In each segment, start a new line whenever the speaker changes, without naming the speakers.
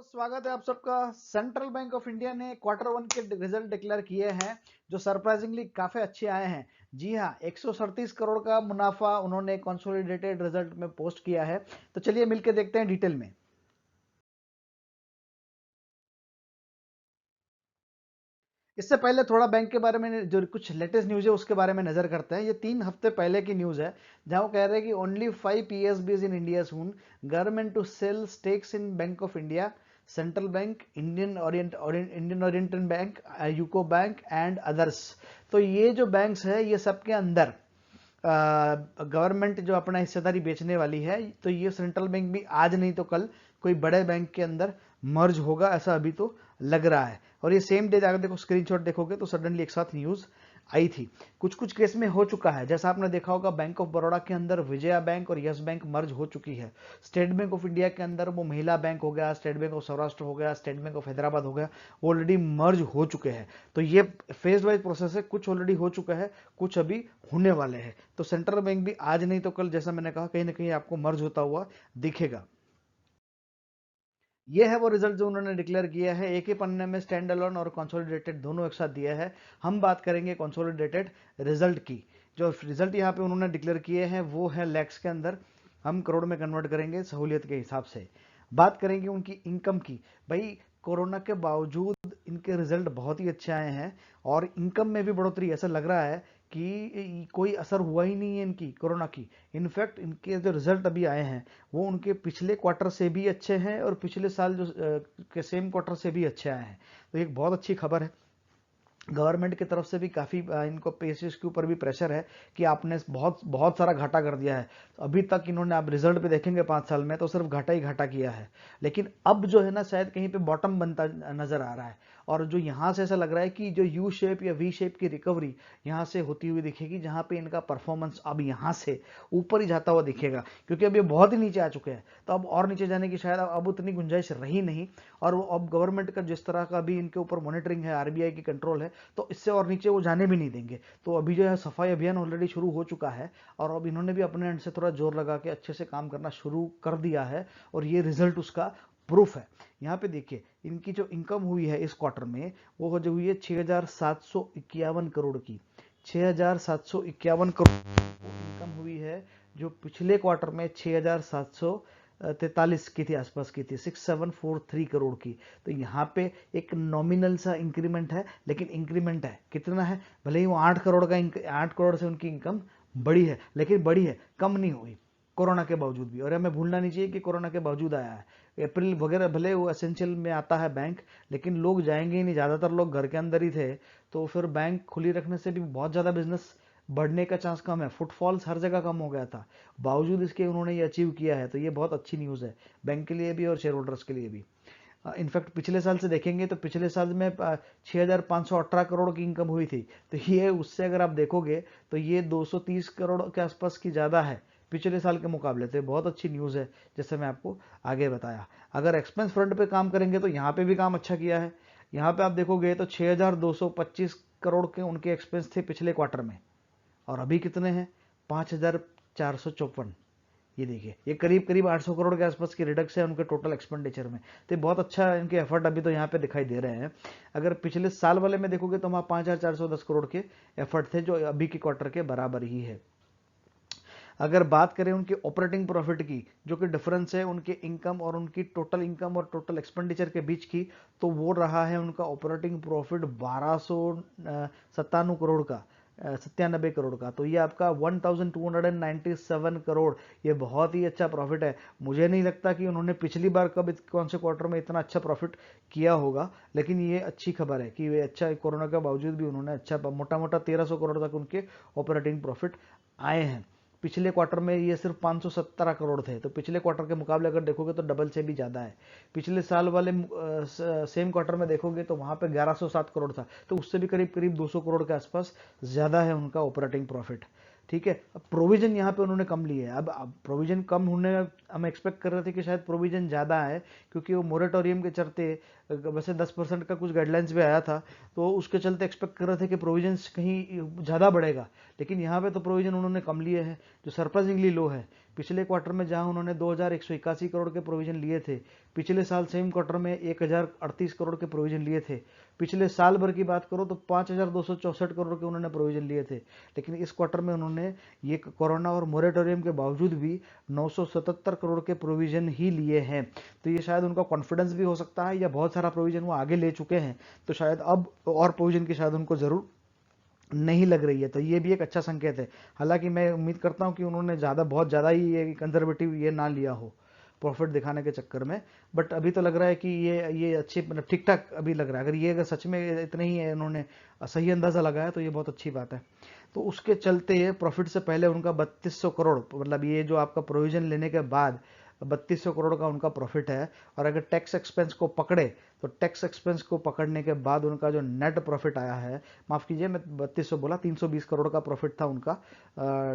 स्वागत है आप सबका। सेंट्रल बैंक ऑफ इंडिया ने क्वार्टर 1 के रिजल्ट डिक्लेयर किए हैं जो सरप्राइजिंगली काफी अच्छे आए हैं। जी हाँ, 137 करोड़ का मुनाफा उन्होंने कंसोलिडेटेड रिजल्ट में पोस्ट किया है। तो चलिए मिलकर देखते हैं डिटेल में। इससे पहले थोड़ा बैंक के बारे में जो कुछ लेटेस्ट न्यूज है उसके बारे में नजर करते हैं। ये 3 हफ्ते पहले की न्यूज है जहां वो कह रहे हैं कि only 5 PSBs in India soon government to sell stakes in Bank of India, central bank, Indian Oriental Bank, UCO Bank and others. तो ये जो बैंक्स है ये सबके अंदर गवर्नमेंट जो अपना हिस्सेदारी बेचने वाली है। तो ये सेंट्रल बैंक भी आज नहीं तो कल कोई बड़े बैंक के अंदर मर्ज होगा, ऐसा अभी तो लग रहा है। और ये सेम डे अगर देखो स्क्रीनशॉट देखोगे तो सडनली एक साथ न्यूज आई थी। कुछ कुछ केस में हो चुका है, जैसा आपने देखा होगा बैंक ऑफ बड़ौदा के अंदर विजया बैंक और यस बैंक मर्ज हो चुकी है। स्टेट बैंक ऑफ इंडिया के अंदर वो महिला बैंक हो गया, स्टेट बैंक ऑफ सौराष्ट्र हो गया, स्टेट बैंक ऑफ हैदराबाद हो गया, ऑलरेडी मर्ज हो चुके हैं। तो ये फेज वाइज प्रोसेस है, कुछ ऑलरेडी हो चुका है, कुछ अभी होने वाले हैं। तो सेंट्रल बैंक भी आज नहीं तो कल, जैसा मैंने कहा, कहीं ना कहीं आपको मर्ज होता हुआ दिखेगा। ये है वो रिजल्ट जो उन्होंने डिक्लेयर किया है। एक ही पन्ने में स्टैंड अलोन और कंसोलिडेटेड दोनों एक साथ दिया है। हम बात करेंगे कंसोलिडेटेड रिजल्ट की। जो रिजल्ट यहाँ पे उन्होंने डिक्लेयर किए हैं वो है लैक्स के अंदर, हम करोड़ में कन्वर्ट करेंगे सहूलियत के हिसाब से। बात करेंगे उनकी इनकम की। भाई, कोरोना के बावजूद इनके रिजल्ट बहुत ही अच्छे आए हैं और इनकम में भी बढ़ोतरी, ऐसा लग रहा है कि कोई असर हुआ ही नहीं है इनकी कोरोना की। इनफैक्ट इनके जो रिजल्ट अभी आए हैं वो उनके पिछले क्वार्टर से भी अच्छे हैं और पिछले साल जो के सेम क्वार्टर से भी अच्छे आए हैं। तो एक बहुत अच्छी खबर है। गवर्नमेंट की तरफ से भी काफ़ी इनको पेशेस के ऊपर भी प्रेशर है कि आपने बहुत बहुत सारा घाटा कर दिया है। तो अभी तक इन्होंने, आप रिजल्ट पे देखेंगे 5 साल में तो सिर्फ घाटा ही घाटा किया है। लेकिन अब जो है ना, शायद कहीं पे बॉटम बनता नजर आ रहा है। और जो यहाँ से ऐसा लग रहा है कि जो यू शेप या वी शेप की रिकवरी यहाँ से होती हुई दिखेगी, जहाँ पे इनका परफॉर्मेंस अब यहाँ से ऊपर ही जाता हुआ दिखेगा। क्योंकि अब ये बहुत ही नीचे आ चुके हैं, तो अब और नीचे जाने की शायद अब उतनी गुंजाइश रही नहीं। और वो अब गवर्नमेंट का जिस तरह का भी इनके ऊपर मॉनिटरिंग है, आरबीआई की कंट्रोल है, तो इससे और नीचे वो जाने भी नहीं देंगे। तो अभी जो है सफाई अभियान ऑलरेडी शुरू हो चुका है और अब इन्होंने भी अपने एंड से थोड़ा जोर लगा के अच्छे से काम करना शुरू कर दिया है और ये रिजल्ट उसका प्रूफ है। यहाँ पे देखिए इनकी जो इनकम हुई है इस क्वार्टर में वो हो जो हुई है 6,751 करोड़ की। 6,751 करोड़ इनकम हुई है, जो पिछले क्वार्टर में 6,743 की थी, आसपास की थी, 6,743 करोड़ की। तो यहाँ पे एक नॉमिनल सा इंक्रीमेंट है, लेकिन इंक्रीमेंट है कितना है, भले ही वो 8 करोड़ का 8 करोड़ से उनकी इनकम बड़ी है, लेकिन बड़ी है, कम नहीं हुई कोरोना के बावजूद भी। और हमें भूलना नहीं चाहिए कि कोरोना के बावजूद आया है। अप्रैल वगैरह भले वो एसेंशियल में आता है बैंक, लेकिन लोग जाएंगे ही नहीं, ज़्यादातर लोग घर के अंदर ही थे। तो फिर बैंक खुली रखने से भी बहुत ज़्यादा बिजनेस बढ़ने का चांस कम है, फुटफॉल्स हर जगह कम हो गया था। बावजूद इसके उन्होंने ये अचीव किया है, तो ये बहुत अच्छी न्यूज़ है बैंक के लिए भी और शेयर होल्डर्स के लिए भी। इनफैक्ट पिछले साल से देखेंगे तो पिछले साल में 6,518 करोड़ की इनकम हुई थी। तो ये उससे अगर आप देखोगे तो ये 230 करोड़ के आसपास की ज़्यादा है पिछले साल के मुकाबले। तो बहुत अच्छी न्यूज़ है, जैसे मैं आपको आगे बताया। अगर एक्सपेंस फ्रंट पे काम करेंगे तो यहाँ पे भी काम अच्छा किया है। यहाँ पे आप देखोगे तो 6,225 करोड़ के उनके एक्सपेंस थे पिछले क्वार्टर में, और अभी कितने हैं, 5,454। ये देखिए, ये करीब करीब 800 करोड़ के आसपास की रिडक्स है उनके टोटल एक्सपेंडिचर में। तो बहुत अच्छा इनके एफर्ट अभी तो यहाँ पे दिखाई दे रहे हैं। अगर पिछले साल वाले में देखोगे तो वहाँ 5,410 करोड़ के एफर्ट थे, जो अभी के क्वार्टर के बराबर ही है। अगर बात करें उनके ऑपरेटिंग प्रॉफिट की, जो कि डिफरेंस है उनके इनकम और उनकी टोटल इनकम और टोटल एक्सपेंडिचर के बीच की, तो वो रहा है उनका ऑपरेटिंग प्रॉफिट 1,297 करोड़ का, 97 करोड़ का। तो ये आपका 1,297 करोड़, ये बहुत ही अच्छा प्रॉफिट है। मुझे नहीं लगता कि उन्होंने पिछली बार कब कौन से क्वार्टर में इतना अच्छा प्रॉफिट किया होगा, लेकिन ये अच्छी खबर है कि वे अच्छा, कोरोना के बावजूद भी उन्होंने अच्छा मोटा मोटा 1,300 करोड़ तक उनके ऑपरेटिंग प्रॉफिट आए हैं। पिछले क्वार्टर में ये सिर्फ 517 करोड़ थे, तो पिछले क्वार्टर के मुकाबले अगर देखोगे तो डबल से भी ज़्यादा है। पिछले साल वाले सेम क्वार्टर में देखोगे तो वहाँ पे 1,107 करोड़ था, तो उससे भी करीब करीब 200 करोड़ के आसपास ज़्यादा है उनका ऑपरेटिंग प्रॉफिट। ठीक है, अब प्रोविजन यहाँ पे उन्होंने कम लिए है। अब प्रोविजन कम होने, हम एक्सपेक्ट कर रहे थे कि शायद प्रोविजन ज़्यादा है, क्योंकि वो मोरेटोरियम के चलते, वैसे 10% का कुछ गाइडलाइंस भी आया था, तो उसके चलते एक्सपेक्ट कर रहे थे कि प्रोविजन कहीं ज़्यादा बढ़ेगा। लेकिन यहाँ पे तो प्रोविजन उन्होंने कम लिए हैं, जो सरप्राइजिंगली लो है। पिछले क्वार्टर में जहां उन्होंने 2181 करोड़ के प्रोविजन लिए थे, पिछले साल सेम क्वार्टर में 1038 करोड़ के प्रोविजन लिए थे। पिछले साल भर की बात करो तो 5264 करोड़ के उन्होंने प्रोविजन लिए थे, लेकिन इस क्वार्टर में उन्होंने ये कोरोना और मोरेटोरियम के बावजूद भी 977 करोड़ के प्रोविजन ही लिए हैं। तो ये शायद उनका कॉन्फिडेंस भी हो सकता है, या बहुत सारा प्रोविजन वो आगे ले चुके हैं, तो शायद अब और प्रोविजन की शायद उनको जरूर नहीं लग रही है। तो ये भी एक अच्छा संकेत है। हालांकि मैं उम्मीद करता हूं कि उन्होंने बहुत ज़्यादा ही ये कंजर्वेटिव ये ना लिया हो प्रॉफिट दिखाने के चक्कर में, बट अभी तो लग रहा है कि ये अच्छे, मतलब ठीक ठाक अभी लग रहा है। अगर सच में इतने ही है, उन्होंने सही अंदाज़ा लगाया, तो ये बहुत अच्छी बात है। तो उसके चलते प्रॉफिट से पहले उनका 3200 करोड़, मतलब ये जो आपका प्रोविजन लेने के बाद 3200 करोड़ का उनका प्रॉफिट है। और अगर टैक्स एक्सपेंस को पकड़े, तो टैक्स एक्सपेंस को पकड़ने के बाद उनका जो नेट प्रॉफिट आया है, माफ कीजिए मैं 3200 बोला, 320 करोड़ का प्रॉफिट था उनका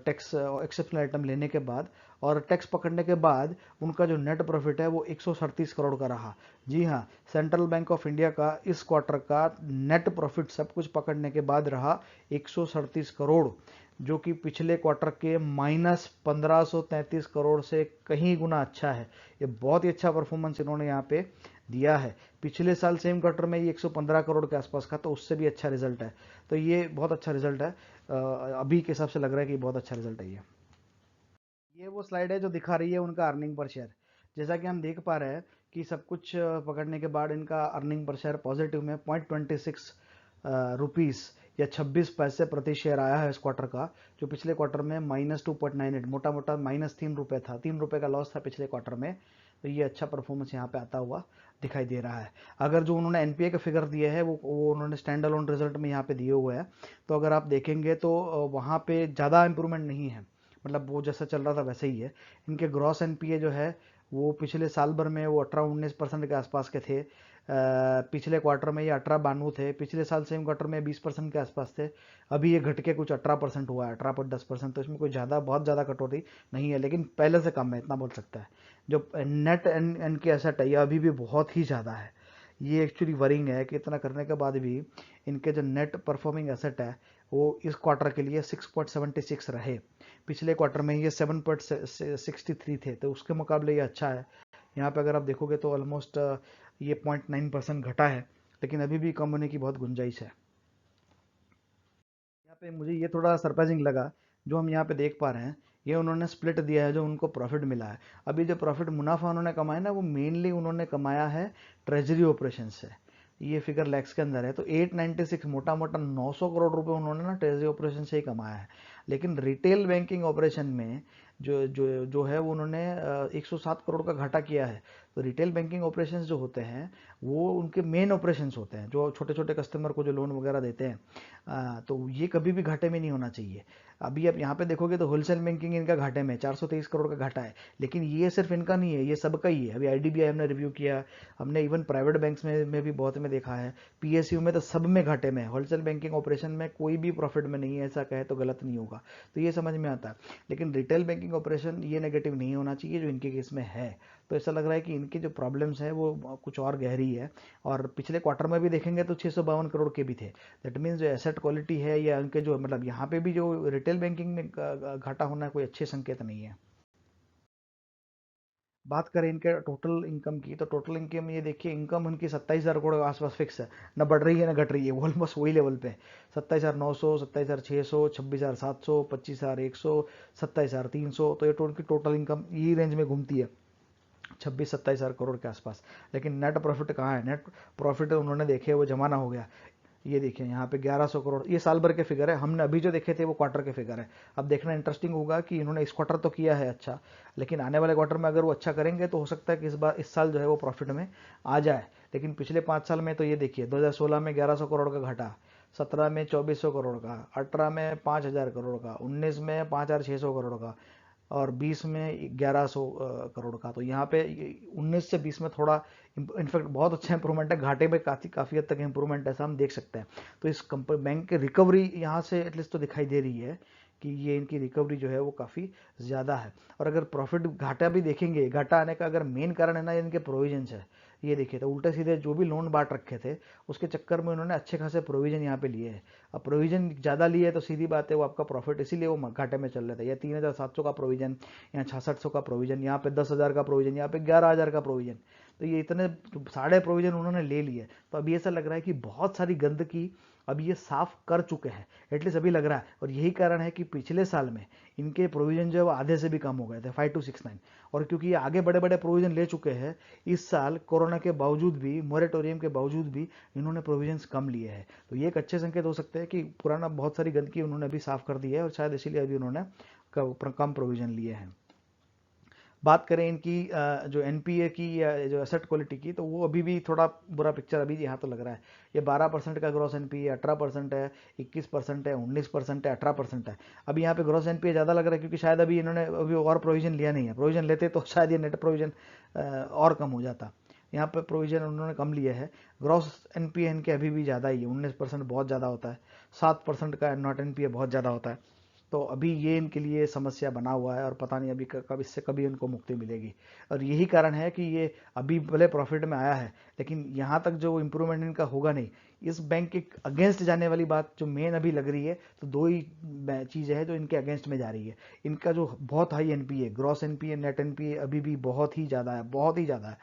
टैक्स एक्सेप्शनल आइटम लेने के बाद। और टैक्स पकड़ने के बाद उनका जो नेट प्रॉफिट है वो 137 करोड़ का रहा। जी हाँ, सेंट्रल बैंक ऑफ इंडिया का इस क्वार्टर का नेट प्रॉफिट सब कुछ पकड़ने के बाद रहा 137 करोड़, जो कि पिछले क्वार्टर के -1533 करोड़ से कहीं गुना अच्छा है। ये बहुत ही अच्छा परफॉर्मेंस इन्होंने यहाँ पे दिया है। पिछले साल सेम क्वार्टर में ये 115 करोड़ के आसपास का, तो उससे भी अच्छा रिजल्ट है। तो ये बहुत अच्छा रिजल्ट है। अभी के हिसाब से लग रहा है कि बहुत अच्छा रिजल्ट है ये वो स्लाइड है जो दिखा रही है उनका अर्निंग पर शेयर। जैसा कि हम देख पा रहे हैं कि सब कुछ पकड़ने के बाद इनका अर्निंग पर शेयर पॉजिटिव में 0.26 रुपीस या 26 पैसे प्रति शेयर आया है इस क्वार्टर का, जो पिछले क्वार्टर में -2.98, मोटा मोटा -3 रुपये था। 3 रुपये का लॉस था पिछले क्वार्टर में। तो ये अच्छा परफॉर्मेंस यहाँ पे आता हुआ दिखाई दे रहा है। अगर जो उन्होंने एनपीए का फिगर दिए है वो उन्होंने स्टैंड अलोन रिजल्ट में यहाँ पे दिए हुए हैं, तो अगर आप देखेंगे तो वहाँ पे ज़्यादा इंप्रूवमेंट नहीं है, मतलब वो जैसा चल रहा था वैसे ही है। इनके ग्रॉस एनपीए जो है वो पिछले साल भर में वो 18-19% के आसपास के थे। पिछले क्वार्टर में ये 18-92 थे। पिछले साल सेम क्वार्टर में 20% के आसपास थे। अभी ये घट के कुछ 18% हुआ है, 18.10%। तो इसमें कोई ज़्यादा बहुत ज़्यादा कटौती नहीं है, लेकिन पहले से कम है, इतना बोल सकता है। जो नेट एन की एसेट है ये अभी भी बहुत ही ज़्यादा है। ये एक्चुअली वरिंग है कि इतना करने के बाद भी इनके जो नेट परफॉर्मिंग एसेट है वो इस क्वार्टर के लिए 6.76 रहे। पिछले क्वार्टर में ये 7.63 थे, तो उसके मुकाबले ये अच्छा है। यहाँ पे अगर आप देखोगे तो ऑलमोस्ट ये 0.9% घटा है, लेकिन अभी भी कम होने की बहुत गुंजाइश है। यहाँ पे मुझे ये थोड़ा सरप्राइजिंग लगा जो हम यहाँ पे देख पा रहे हैं। ये उन्होंने स्प्लिट दिया है जो उनको प्रॉफिट मिला है। अभी जो प्रॉफिट मुनाफा उन्होंने कमाया ना, वो मेनली उन्होंने कमाया है ट्रेजरी ऑपरेशन से। ये फिगर लैक्स के अंदर है, तो 896, मोटा मोटा 900 करोड़ रुपए उन्होंने ना ट्रेजरी ऑपरेशन से ही कमाया है। लेकिन रिटेल बैंकिंग ऑपरेशन में जो है वो उन्होंने 107 करोड़ का घाटा किया है। तो रिटेल बैंकिंग ऑपरेशंस जो होते हैं वो उनके मेन ऑपरेशंस होते हैं, जो छोटे छोटे कस्टमर को जो लोन वगैरह देते हैं। तो ये कभी भी घाटे में नहीं होना चाहिए। अभी आप यहाँ पे देखोगे तो होलसेल बैंकिंग इनका घाटे में 423 करोड़ का घाटा है, लेकिन ये सिर्फ इनका नहीं है, ये सबका ही है। अभी आईडीबीआई हमने रिव्यू किया, हमने इवन प्राइवेट बैंक्स में भी बहुत में देखा है, पीएसयू में तो सब में घाटे में है। होलसेल बैंकिंग ऑपरेशन में कोई भी प्रॉफिट में नहीं है, ऐसा कहे तो गलत नहीं होगा। तो ये समझ में आता है। लेकिन रिटेल बैंकिंग ऑपरेशन ये नेगेटिव नहीं होना चाहिए जो इनके केस में है। तो ऐसा लग रहा है कि इनकी जो प्रॉब्लम्स है वो कुछ और गहरी है। और पिछले क्वार्टर में भी देखेंगे तो 652 करोड़ के भी थे। दैट मीन्स जो एसेट क्वालिटी है या उनके जो, मतलब यहाँ पे भी जो रिटेल बैंकिंग में घाटा होना कोई अच्छे संकेत नहीं है। बात करें इनके टोटल इनकम की, तो टोटल इनकम ये देखिए, इनकम उनकी 27,000 करोड़ के आसपास फिक्स है, ना बढ़ रही है ना घट रही है, वो ऑलमोस्ट वही लेवल पे है। 27,900, 27,600, 26,700, 25,100, 27,300। तो ये उनकी टोटल इनकम ये रेंज में घूमती है, 26-27 हज़ार करोड़ के आसपास। लेकिन नेट प्रॉफिट कहाँ है? नेट प्रॉफिट उन्होंने देखे वो जमाना हो गया। ये देखिए यहाँ पे 1100 करोड़, ये साल भर के फिगर है। हमने अभी जो देखे थे वो क्वार्टर के फिगर है। अब देखना इंटरेस्टिंग होगा कि इन्होंने इस क्वार्टर तो किया है अच्छा, लेकिन आने वाले क्वार्टर में अगर वो अच्छा करेंगे तो हो सकता है कि इस साल जो है वो प्रॉफिट में आ जाए। लेकिन पिछले 5 साल में तो ये देखिए, 2016 में 1100 करोड़ का घाटा, 17 में 2400 करोड़ का, 18 में 5,000 करोड़ का, 19 में 5,600 करोड़ का, और 20 में 1100 करोड़ का। तो यहाँ पे 19 से 20 में थोड़ा इनफैक्ट बहुत अच्छा इंप्रूवमेंट है, घाटे में काफ़ी हद तक इंप्रूवमेंट ऐसा हम देख सकते हैं। तो इस बैंक की रिकवरी यहाँ से एटलीस्ट तो दिखाई दे रही है कि ये इनकी रिकवरी जो है वो काफ़ी ज़्यादा है। और अगर प्रॉफिट घाटा भी देखेंगे, घाटा आने का अगर मेन कारण है ना इनके प्रोविजंस है। ये देखिए, तो उल्टे सीधे जो भी लोन बांट रखे थे उसके चक्कर में उन्होंने अच्छे खासे प्रोविजन यहाँ पे लिए हैं। अब प्रोविजन ज़्यादा लिए तो सीधी बात है वो आपका प्रॉफिट, इसीलिए वो घाटे में चल रहे थे। या 3,700 का प्रोविजन, यहाँ 6600 का प्रोविजन, यहाँ पे 10,000 का प्रोविजन, यहाँ पे 11,000 का प्रोविजन। तो ये इतने सारे प्रोविजन उन्होंने ले लिए। तो अभी ऐसा लग रहा है कि बहुत सारी गंदगी अब ये साफ कर चुके हैं, एटलीस्ट अभी लग रहा है। और यही कारण है कि पिछले साल में इनके प्रोविजन जो है वो आधे से भी कम हो गए थे, 5269। और क्योंकि ये आगे बड़े बड़े प्रोविजन ले चुके हैं, इस साल कोरोना के बावजूद भी, मोरेटोरियम के बावजूद भी इन्होंने प्रोविजंस कम लिए हैं। तो ये एक अच्छे संकेत हो सकते हैं कि पुराना बहुत सारी गंदगी उन्होंने अभी साफ कर दी है और शायद इसीलिए अभी उन्होंने कम प्रोविजन लिए हैं। बात करें इनकी जो एनपीए की या जो एसेट क्वालिटी की, तो वो अभी भी थोड़ा बुरा पिक्चर अभी यहाँ तो लग रहा है। ये 12% का ग्रॉस एनपीए, 18% है, 21% है, 19% है, 18% है। अभी यहाँ पे ग्रॉस एनपीए ज़्यादा लग रहा है क्योंकि शायद अभी इन्होंने अभी और प्रोविजन लिया नहीं है। प्रोविजन लेते तो शायद ये नेट प्रोविजन और कम हो जाता। यहाँ पे प्रोविजन उन्होंने कम लिया है। ग्रॉस एनपीए इनके अभी भी ज़्यादा ही है, 19% बहुत ज़्यादा होता है, 7% का नॉट एनपीए बहुत ज़्यादा होता है। तो अभी ये इनके लिए समस्या बना हुआ है और पता नहीं अभी कब इससे कभी इनको मुक्ति मिलेगी। और यही कारण है कि ये अभी भले प्रॉफिट में आया है, लेकिन यहाँ तक जो इम्प्रूवमेंट इनका होगा नहीं। इस बैंक के अगेंस्ट जाने वाली बात जो मेन अभी लग रही है, तो दो ही चीज़ें हैं जो इनके अगेंस्ट में जा रही है। इनका जो बहुत high NPA, gross NPA, net NPA अभी भी बहुत ही ज़्यादा है, बहुत ही ज़्यादा है।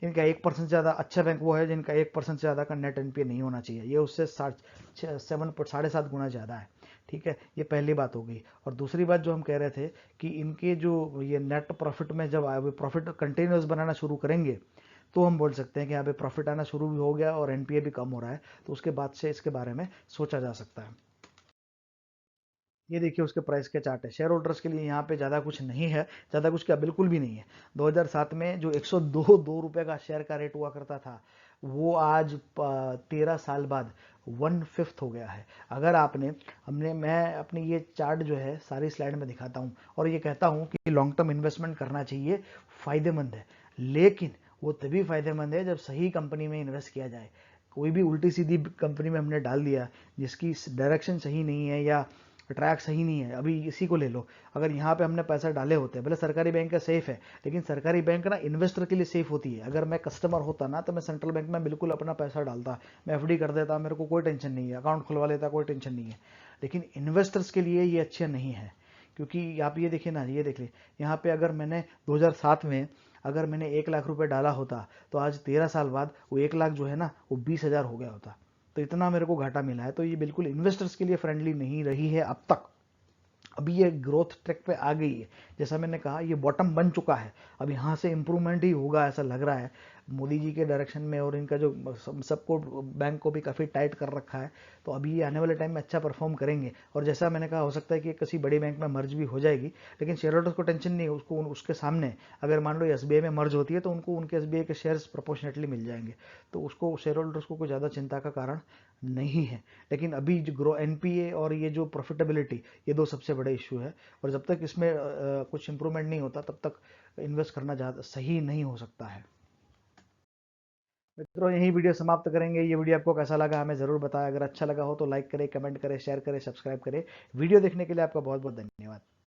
इनका 1% से ज़्यादा, अच्छा बैंक वो है जिनका 1% से ज़्यादा का नेट एनपीए नहीं होना चाहिए। ये उससे 7.5 गुना ज़्यादा है। ठीक है, ये पहली बात हो गई। और दूसरी बात जो हम कह रहे थे कि इनके जो ये नेट प्रॉफिट में जब प्रॉफिट कंटिन्यूस बनाना शुरू करेंगे, तो हम बोल सकते हैं कि यहाँ पे प्रॉफिट आना शुरू भी हो गया और एनपीए भी कम हो रहा है। तो उसके बाद से इसके बारे में सोचा जा सकता है। ये देखिए उसके प्राइस के चार्ट है। शेयर होल्डर्स के लिए यहाँ पे ज़्यादा कुछ नहीं है, ज़्यादा कुछ क्या, बिल्कुल भी नहीं है। 2007 में जो 102 रुपये का शेयर का रेट हुआ करता था, वो आज 13 साल बाद 1/5 हो गया है। अगर मैं अपनी ये चार्ट जो है सारी स्लाइड में दिखाता हूँ और ये कहता हूँ कि लॉन्ग टर्म इन्वेस्टमेंट करना चाहिए, फ़ायदेमंद है। लेकिन वो तभी फ़ायदेमंद है जब सही कंपनी में इन्वेस्ट किया जाए। कोई भी उल्टी सीधी कंपनी में हमने डाल दिया जिसकी डायरेक्शन सही नहीं है या ट्रैक सही नहीं है। अभी इसी को ले लो, अगर यहाँ पे हमने पैसा डाले होते, भले सरकारी बैंक का सेफ है, लेकिन सरकारी बैंक ना इन्वेस्टर के लिए सेफ होती है। अगर मैं कस्टमर होता ना तो मैं सेंट्रल बैंक में बिल्कुल अपना पैसा डालता, मैं एफडी कर देता, मेरे को कोई टेंशन नहीं है, अकाउंट खुलवा लेता, कोई टेंशन नहीं है। लेकिन इन्वेस्टर्स के लिए ये अच्छे नहीं है, क्योंकि आप ये देखिए ना, ये देख ले यहाँ पे, अगर मैंने 2007 में अगर मैंने 1 लाख रुपए डाला होता, तो आज 13 साल बाद वो 1 लाख जो है ना वो 20,000 हो गया होता। तो इतना मेरे को घाटा मिला है। तो ये बिल्कुल इन्वेस्टर्स के लिए फ्रेंडली नहीं रही है अब तक। अभी ये ग्रोथ ट्रैक पे आ गई है, जैसा मैंने कहा ये बॉटम बन चुका है। अब यहाँ से इम्प्रूवमेंट ही होगा ऐसा लग रहा है मोदी जी के डायरेक्शन में, और इनका जो सबको बैंक को भी काफ़ी टाइट कर रखा है। तो अभी ये आने वाले टाइम में अच्छा परफॉर्म करेंगे। और जैसा मैंने कहा, हो सकता है कि किसी बड़ी बैंक में मर्ज भी हो जाएगी, लेकिन शेयर होल्डर्स को टेंशन नहीं है। उसको उसके सामने अगर मान लो एसबीआई में मर्ज होती है तो उनको उनके एसबीआई के शेयर्स प्रोपोर्शनेटली मिल जाएंगे। तो उसको शेयर होल्डर्स को कोई ज़्यादा चिंता का कारण नहीं है। लेकिन अभी जो ग्रो एनपीए और ये जो प्रॉफिटेबिलिटी, ये दो सबसे बड़े इशू है। और जब तक इसमें कुछ इंप्रूवमेंट नहीं होता, तब तक इन्वेस्ट करना ज़्यादा सही नहीं हो सकता है। मित्रों, यही वीडियो समाप्त करेंगे। ये वीडियो आपको कैसा लगा हमें ज़रूर बताएं। अगर अच्छा लगा हो तो लाइक करें, कमेंट करें, शेयर करें, सब्सक्राइब करें। वीडियो देखने के लिए आपका बहुत बहुत धन्यवाद।